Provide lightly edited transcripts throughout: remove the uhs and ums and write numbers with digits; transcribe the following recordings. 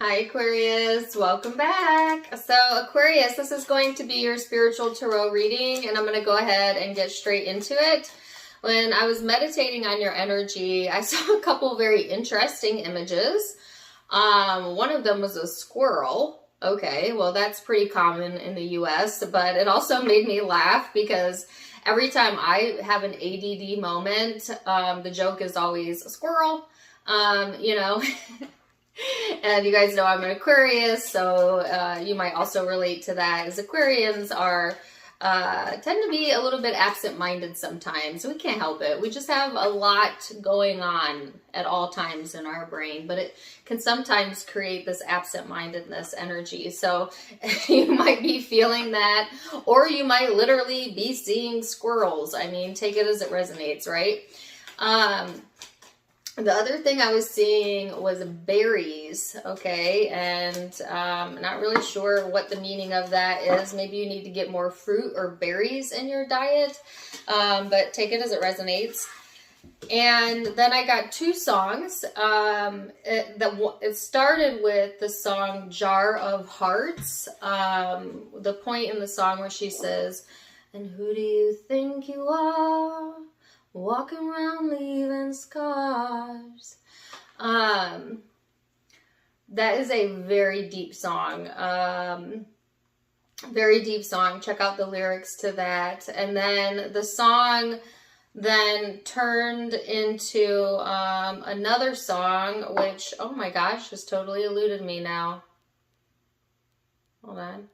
Hi Aquarius, welcome back. So Aquarius, this is going to be your spiritual tarot reading, and I'm going to go ahead and get straight into it. When I was meditating on your energy, I saw a couple very interesting images. One of them was a squirrel. Okay, well that's pretty common in the US, but it also made me laugh because every time I have an ADD moment, the joke is always a squirrel, you know. And you guys know I'm an Aquarius, so you might also relate to that, as Aquarians are tend to be a little bit absent-minded sometimes. We can't help it. We just have a lot going on at all times in our brain, but it can sometimes create this absent-mindedness energy. So you might be feeling that, or you might literally be seeing squirrels. I mean, take it as it resonates, right? The other thing I was seeing was berries, okay, and not really sure what the meaning of that is. Maybe you need to get more fruit or berries in your diet, but take it as it resonates. And then I got two songs. It started with the song Jar of Hearts, the point in the song where she says, "And who do you think you are? Walking around leaving scars." That is a very deep song. Very deep song. Check out the lyrics to that. And then the song then turned into another song, which, oh my gosh, just totally eluded me now. Hold on.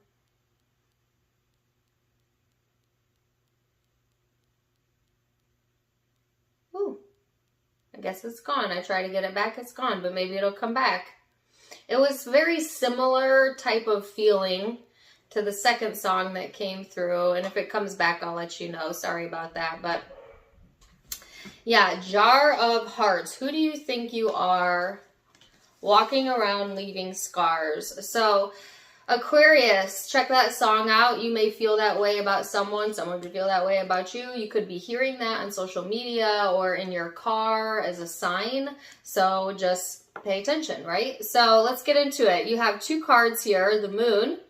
I guess it's gone. I try to get it back, it's gone, but maybe it'll come back. It was very similar type of feeling to the second song that came through, and if it comes back, I'll let you know. Sorry about that, but yeah, Jar of Hearts. Who do you think you are? Walking around leaving scars. So Aquarius, check that song out. You may feel that way about someone could feel that way about you. You could be hearing that on social media or in your car as a sign. So just pay attention, right? So let's get into it. You have two cards here, the Moon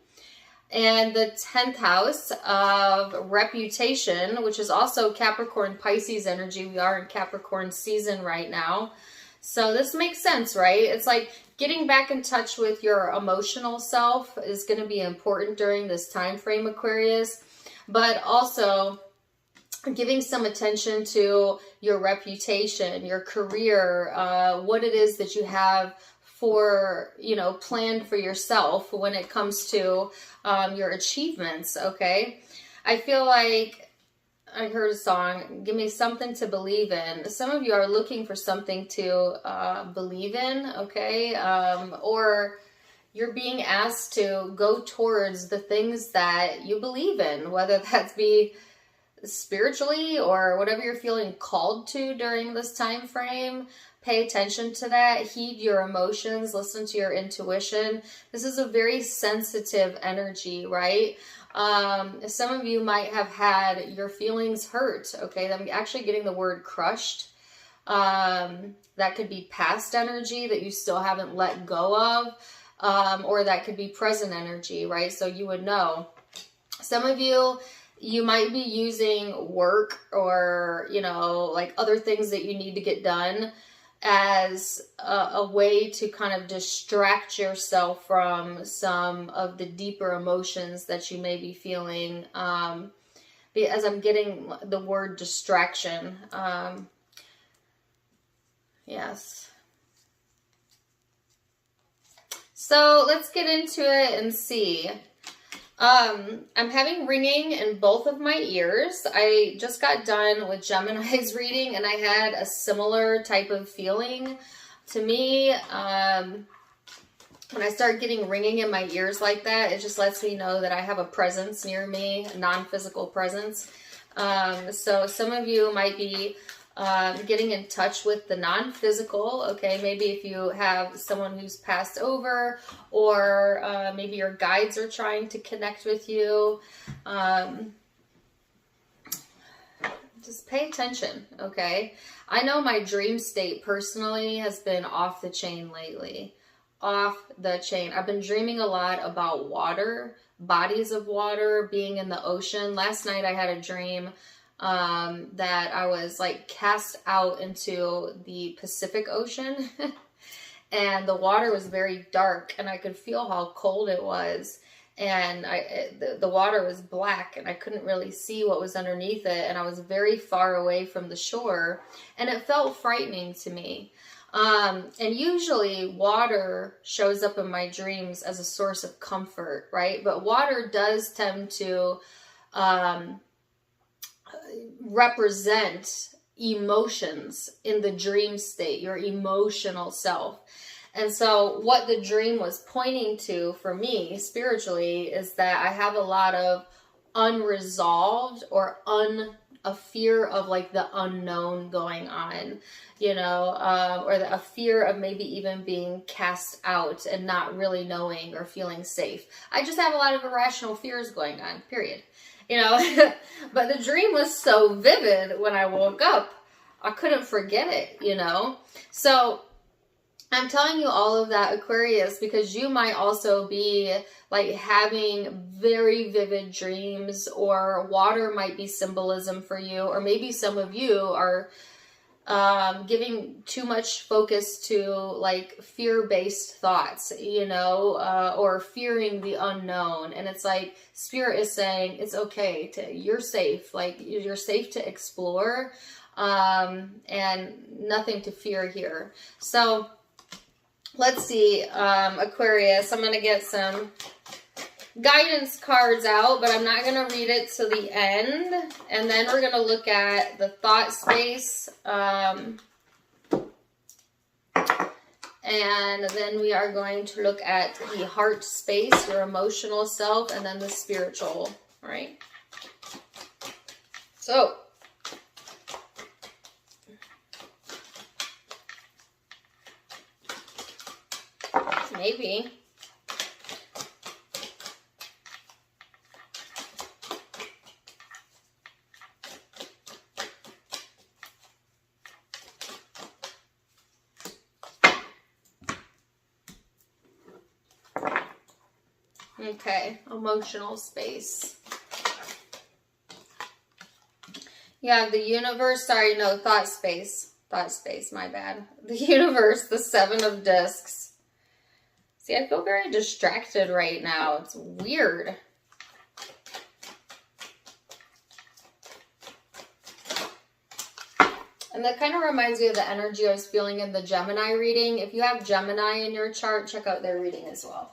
and the 10th house of reputation, which is also Capricorn Pisces energy. We are in Capricorn season right now. So this makes sense, right? It's like getting back in touch with your emotional self is going to be important during this time frame, Aquarius, but also giving some attention to your reputation, your career, what it is that you have for, planned for yourself when it comes to your achievements, okay? I feel like I heard a song, give me something to believe in. Some of you are looking for something to believe in, okay? Or you're being asked to go towards the things that you believe in, whether that be spiritually or whatever you're feeling called to during this time frame. Pay attention to that. Heed your emotions. Listen to your intuition. This is a very sensitive energy, right? Some of you might have had your feelings hurt, okay? I'm actually getting the word crushed. That could be past energy that you still haven't let go of, or that could be present energy, right? So you would know. Some of you might be using work or, like other things that you need to get done as a way to kind of distract yourself from some of the deeper emotions that you may be feeling, as I'm getting the word distraction. Yes. So let's get into it and see. I'm having ringing in both of my ears. I just got done with Gemini's reading and I had a similar type of feeling. To me, when I start getting ringing in my ears like that, it just lets me know that I have a presence near me, a non-physical presence. So some of you might be getting in touch with the non-physical, okay? Maybe if you have someone who's passed over, or maybe your guides are trying to connect with you. Just pay attention, okay? I know my dream state personally has been off the chain lately. off the chain. I've been dreaming a lot about water, bodies of water, being in the ocean. Last night I had a dream that I was like cast out into the Pacific Ocean and the water was very dark and I could feel how cold it was. And the water was black and I couldn't really see what was underneath it. And I was very far away from the shore and it felt frightening to me. And usually water shows up in my dreams as a source of comfort, right? But water does tend to represent emotions in the dream state, your emotional self. And so what the dream was pointing to for me spiritually is that I have a lot of unresolved or a fear of like the unknown going on, you know, or a fear of maybe even being cast out and not really knowing or feeling safe. I just have a lot of irrational fears going on, period. You know, but the dream was so vivid when I woke up, I couldn't forget it, you know. So I'm telling you all of that, Aquarius, because you might also be like having very vivid dreams, or water might be symbolism for you, or maybe some of you are giving too much focus to like fear-based thoughts, you know, or fearing the unknown. And it's like Spirit is saying it's okay you're safe, like you're safe to explore, and nothing to fear here. So let's see, Aquarius, I'm going to get some guidance cards out, but I'm not going to read it to the end. And then we're going to look at the thought space. And then we are going to look at the heart space, your emotional self, and then the spiritual, right? So, maybe. Okay, emotional space. Yeah, the universe, sorry, no, thought space. Thought space, my bad. The universe, the 7 of discs. See, I feel very distracted right now. It's weird. And that kind of reminds me of the energy I was feeling in the Gemini reading. If you have Gemini in your chart, check out their reading as well.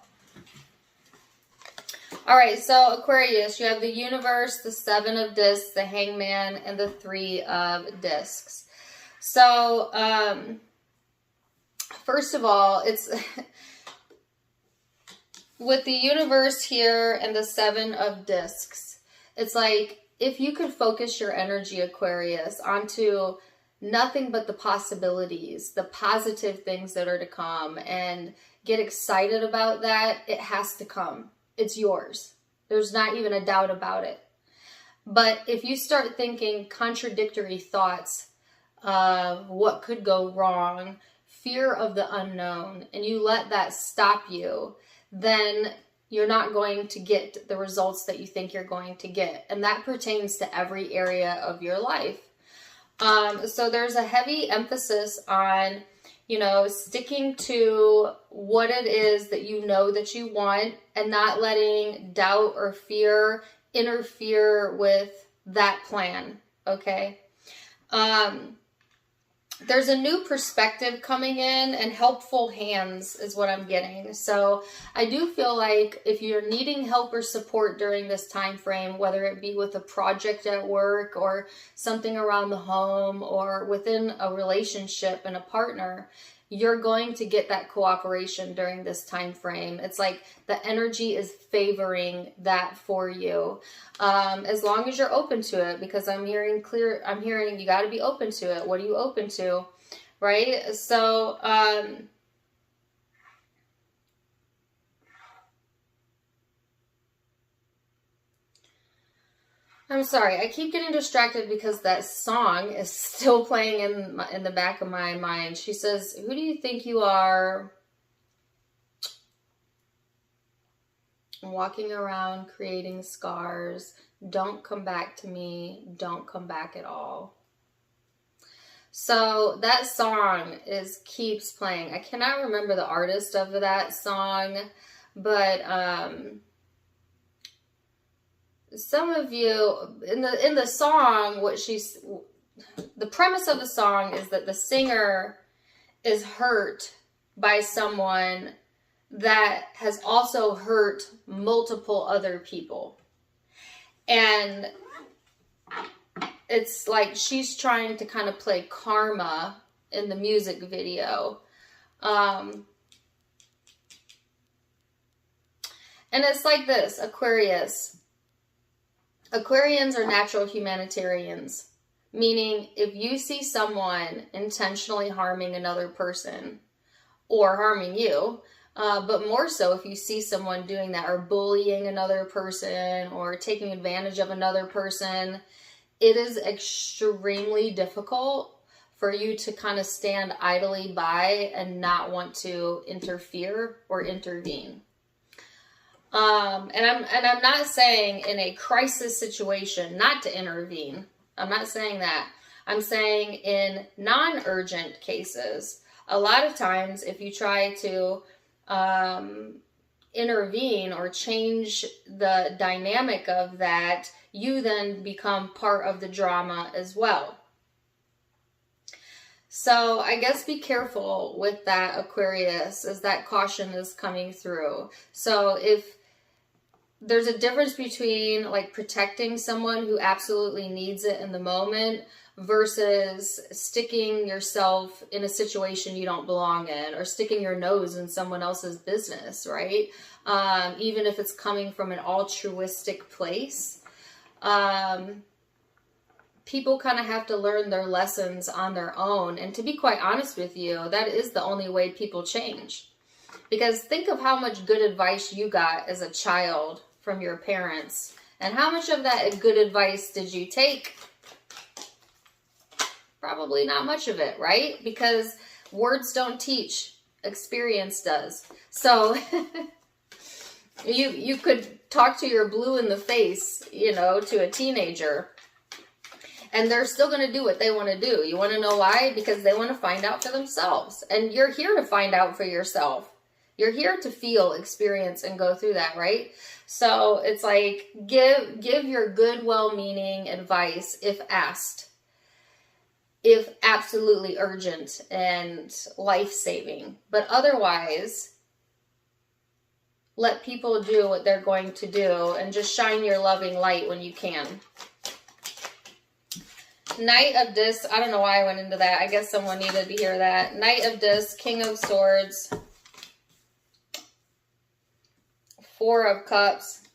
All right, so Aquarius, you have the universe, the 7 of discs, the hangman, and the 3 of discs. So, first of all, it's with the universe here and the 7 of discs, it's like if you could focus your energy, Aquarius, onto nothing but the possibilities, the positive things that are to come, and get excited about that, it has to come. It's yours. There's not even a doubt about it. But if you start thinking contradictory thoughts of what could go wrong, fear of the unknown, and you let that stop you, then you're not going to get the results that you think you're going to get. And that pertains to every area of your life. So there's a heavy emphasis on, you know, sticking to what it is that you know that you want and not letting doubt or fear interfere with that plan, okay? There's a new perspective coming in, and helpful hands is what I'm getting. So I do feel like if you're needing help or support during this time frame, whether it be with a project at work or something around the home or within a relationship and a partner, you're going to get that cooperation during this time frame. It's like the energy is favoring that for you. As long as you're open to it, because I'm hearing you got to be open to it. What are you open to? Right? So, I'm sorry, I keep getting distracted because that song is still playing in the back of my mind. She says, who do you think you are? walking around creating scars. Don't come back to me. Don't come back at all. So that song keeps playing. I cannot remember the artist of that song, but some of you in the song, the premise of the song is that the singer is hurt by someone that has also hurt multiple other people. And it's like she's trying to kind of play karma in the music video. And it's like this, Aquarius. Aquarians are natural humanitarians, meaning if you see someone intentionally harming another person or harming you, but more so if you see someone doing that or bullying another person or taking advantage of another person, it is extremely difficult for you to kind of stand idly by and not want to interfere or intervene. And I'm not saying in a crisis situation not to intervene. I'm not saying that. I'm saying in non-urgent cases, a lot of times if you try to intervene or change the dynamic of that, you then become part of the drama as well. So I guess be careful with that, Aquarius, as that caution is coming through. So if there's a difference between like protecting someone who absolutely needs it in the moment versus sticking yourself in a situation you don't belong in or sticking your nose in someone else's business, right? Even if it's coming from an altruistic place. People kind of have to learn their lessons on their own. And to be quite honest with you, that is the only way people change. Because think of how much good advice you got as a child from your parents. And how much of that good advice did you take? Probably not much of it, right? Because words don't teach, experience does. So you could talk to your blue in the face, to a teenager, and they're still going to do what they want to do. You want to know why? Because they want to find out for themselves. And you're here to find out for yourself. You're here to feel, experience, and go through that, right? So it's like, give your good, well-meaning advice if asked. If absolutely urgent and life-saving. But otherwise, let people do what they're going to do and just shine your loving light when you can. Knight of Discs. I don't know why I went into that. I guess someone needed to hear that. Knight of Discs, King of Swords, Four of Cups,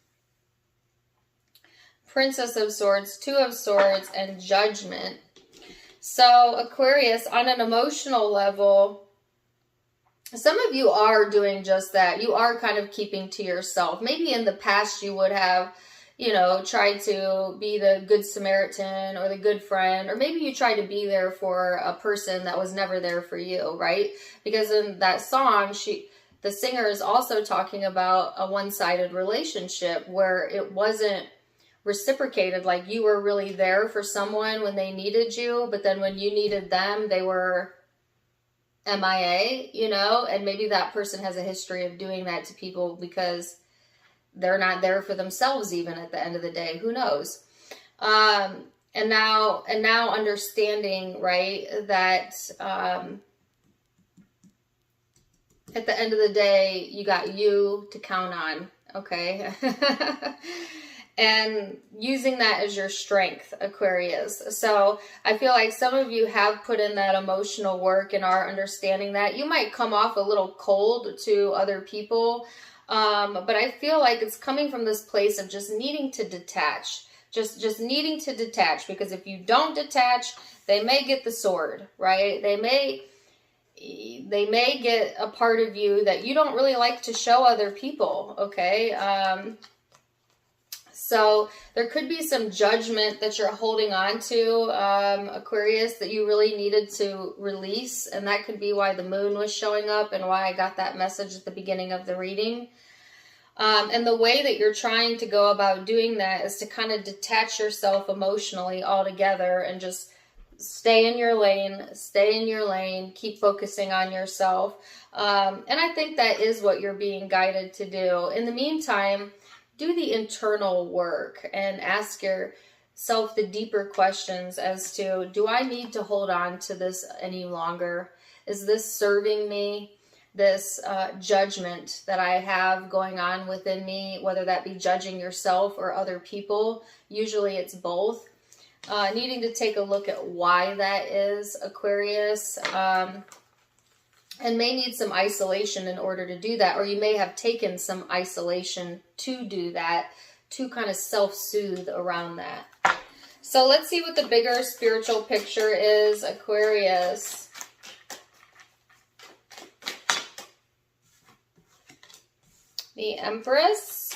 Princess of Swords, Two of Swords, and Judgment. So Aquarius, on an emotional level, some of you are doing just that. You are kind of keeping to yourself. Maybe in the past you would have, tried to be the good Samaritan or the good friend, or maybe you tried to be there for a person that was never there for you, right? Because in that song, the singer is also talking about a one-sided relationship where it wasn't reciprocated, like you were really there for someone when they needed you, but then when you needed them, they were MIA, and maybe that person has a history of doing that to people because they're not there for themselves even at the end of the day. Who knows? And now understanding, right, that at the end of the day, you got you to count on, okay? And using that as your strength, Aquarius. So I feel like some of you have put in that emotional work and are understanding that. You might come off a little cold to other people, but I feel like it's coming from this place of just needing to detach. Just needing to detach, because if you don't detach, they may get the sword, right? They may get a part of you that you don't really like to show other people, okay? So there could be some judgment that you're holding on to, Aquarius, that you really needed to release. And that could be why the moon was showing up and why I got that message at the beginning of the reading. And the way that you're trying to go about doing that is to kind of detach yourself emotionally altogether and just stay in your lane, keep focusing on yourself. And I think that is what you're being guided to do. In the meantime, do the internal work and ask yourself the deeper questions as to, do I need to hold on to this any longer? Is this serving me? This judgment that I have going on within me, whether that be judging yourself or other people, usually it's both. Needing to take a look at why that is, Aquarius, and may need some isolation in order to do that, or you may have taken some isolation to do that, to kind of self-soothe around that. So let's see what the bigger spiritual picture is, Aquarius. The Empress.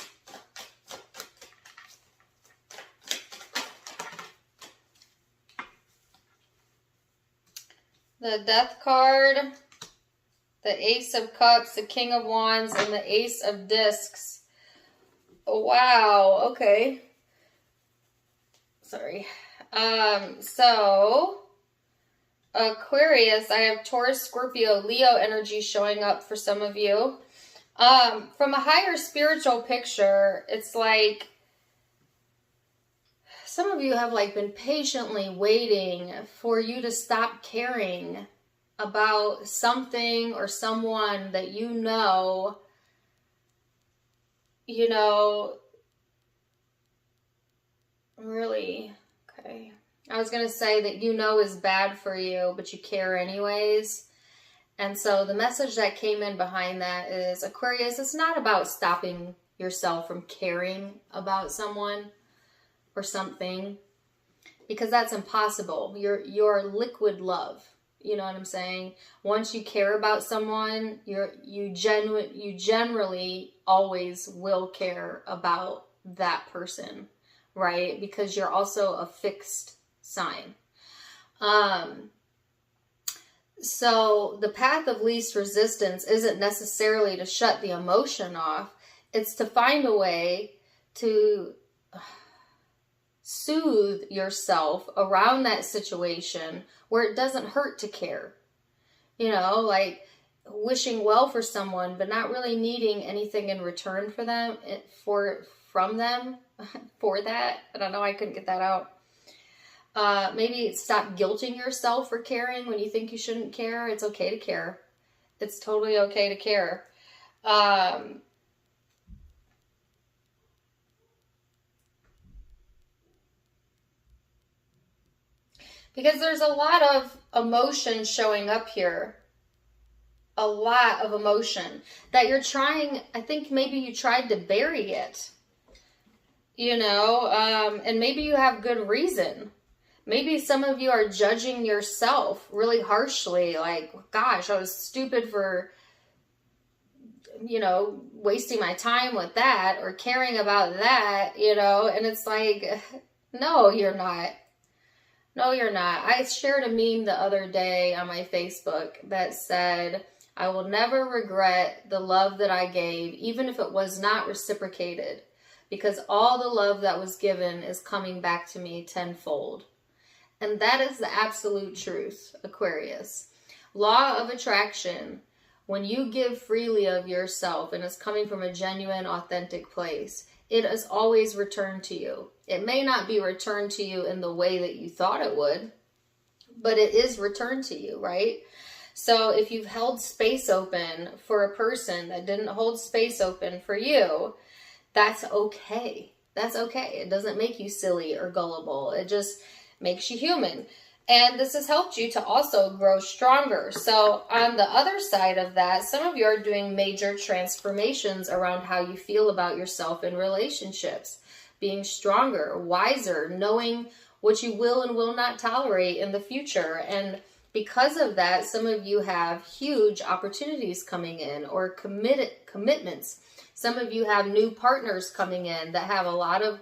The Death card. The Ace of Cups, the King of Wands, and the Ace of Discs. Oh, wow, okay. Sorry. So, Aquarius, I have Taurus, Scorpio, Leo energy showing up for some of you. From a higher spiritual picture, it's like some of you have like been patiently waiting for you to stop caring about something or someone that you know, really, okay. I was going to say that you know is bad for you, but you care anyways. And so the message that came in behind that is, Aquarius, it's not about stopping yourself from caring about someone or something, because that's impossible. You're liquid love. You know what I'm saying? Once you care about someone, you generally always will care about that person, right? Because you're also a fixed sign. So the path of least resistance isn't necessarily to shut the emotion off. It's to find a way to soothe yourself around that situation where it doesn't hurt to care. Like wishing well for someone, but not really needing anything in return from them. For that. I don't know, I couldn't get that out. Maybe stop guilting yourself for caring when you think you shouldn't care. It's okay to care. It's totally okay to care. Because there's a lot of emotion showing up here. A lot of emotion that you're trying, I think maybe you tried to bury it. And maybe you have good reason. Maybe some of you are judging yourself really harshly, like, gosh, I was stupid for, wasting my time with that or caring about that, and it's like, no, you're not. No, you're not. I shared a meme the other day on my Facebook that said, I will never regret the love that I gave, even if it was not reciprocated, because all the love that was given is coming back to me tenfold. And that is the absolute truth, Aquarius. Law of attraction. When you give freely of yourself and it's coming from a genuine, authentic place, it is always returned to you. It may not be returned to you in the way that you thought it would, but it is returned to you, right? So if you've held space open for a person that didn't hold space open for you, that's okay. That's okay. It doesn't make you silly or gullible. It just makes you human. And this has helped you to also grow stronger. So on the other side of that, some of you are doing major transformations around how you feel about yourself in relationships. Being stronger, wiser, knowing what you will and will not tolerate in the future. And because of that, some of you have huge opportunities coming in or commitments. Some of you have new partners coming in that have a lot of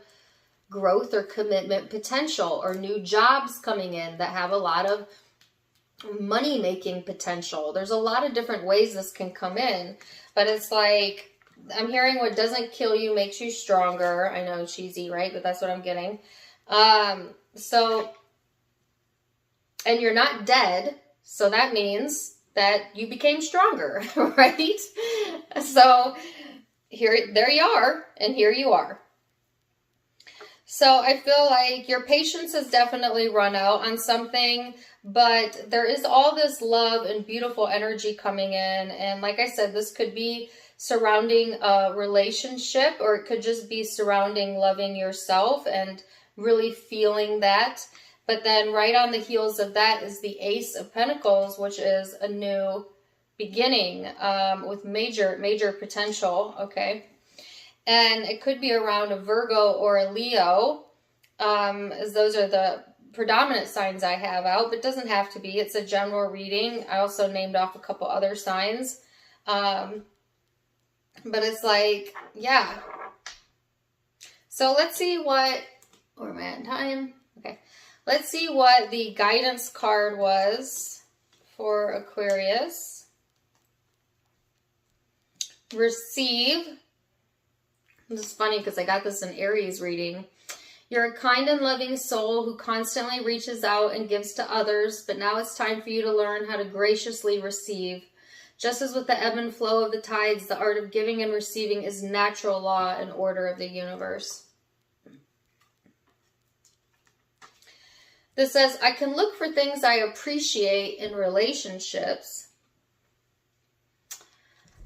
growth or commitment potential, or new jobs coming in that have a lot of money making potential. There's a lot of different ways this can come in, but it's like I'm hearing what doesn't kill you makes you stronger. I know, cheesy, right? But that's what I'm getting. So, and you're not dead. So that means that you became stronger, right? So there you are, and here you are. So I feel like your patience has definitely run out on something, but there is all this love and beautiful energy coming in. And like I said, this could be surrounding a relationship, or it could just be surrounding loving yourself and really feeling that. But then right on the heels of that is the Ace of Pentacles, which is a new beginning with major potential, okay? And it could be around a Virgo or a Leo, as those are the predominant signs I have out, but it doesn't have to be. It's a general reading. I also named off a couple other signs. But it's like, yeah. So let's see what, where am I at in time? Okay. Let's see what the guidance card was for Aquarius. Receive. This is funny because I got this in Aries reading. You're a kind and loving soul who constantly reaches out and gives to others, but now it's time for you to learn how to graciously receive. Just as with the ebb and flow of the tides, the art of giving and receiving is natural law and order of the universe. This says, I can look for things I appreciate in relationships.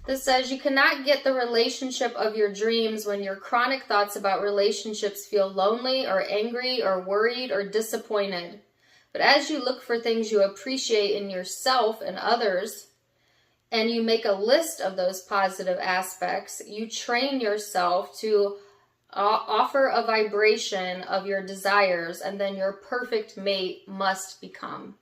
This says, you cannot get the relationship of your dreams when your chronic thoughts about relationships feel lonely or angry or worried or disappointed. But as you look for things you appreciate in yourself and others, and you make a list of those positive aspects, you train yourself to offer a vibration of your desires, and then your perfect mate must become.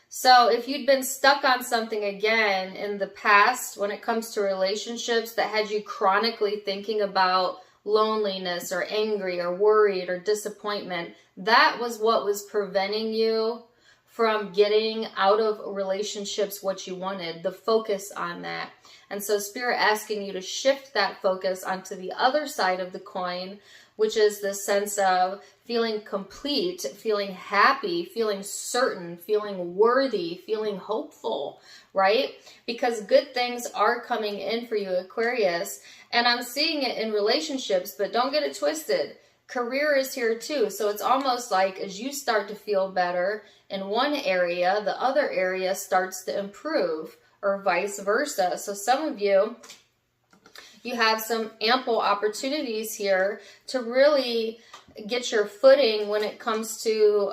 So if you'd been stuck on something again in the past when it comes to relationships that had you chronically thinking about loneliness or angry or worried or disappointment, that was what was preventing you from getting out of relationships what you wanted, the focus on that. And so Spirit asking you to shift that focus onto the other side of the coin, which is the sense of feeling complete, feeling happy, feeling certain, feeling worthy, feeling hopeful, right? Because good things are coming in for you, Aquarius. And I'm seeing it in relationships, but don't get it twisted. Career is here too. So it's almost like as you start to feel better in one area, the other area starts to improve, or vice versa. So some of you have some ample opportunities here to really get your footing when it comes to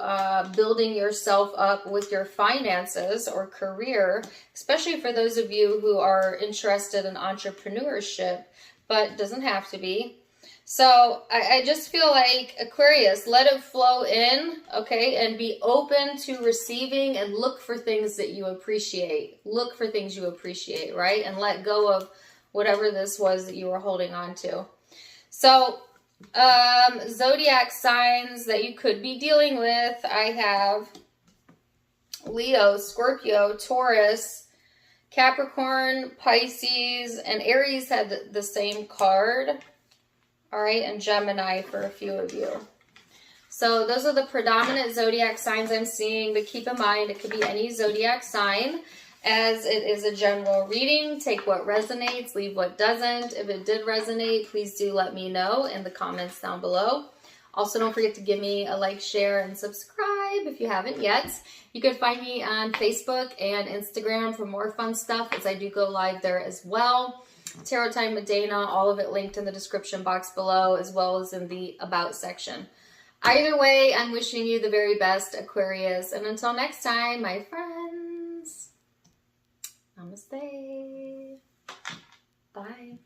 building yourself up with your finances or career, especially for those of you who are interested in entrepreneurship, but doesn't have to be. So I just feel like, Aquarius, let it flow in, okay, and be open to receiving and look for things that you appreciate. Look for things you appreciate, right? And let go of whatever this was that you were holding on to. So zodiac signs that you could be dealing with, I have Leo, Scorpio, Taurus, Capricorn, Pisces, and Aries had the same card. All right, and Gemini for a few of you. So those are the predominant zodiac signs I'm seeing, but keep in mind it could be any zodiac sign, as it is a general reading. Take what resonates, leave what doesn't. If it did resonate, please do let me know in the comments down below. Also, don't forget to give me a like, share, and subscribe if you haven't yet. You can find me on Facebook and Instagram for more fun stuff, as I do go live there as well. Tarot Time with Dana, all of it linked in the description box below, as well as in the About section. Either way, I'm wishing you the very best, Aquarius. And until next time, my friends, namaste. Bye.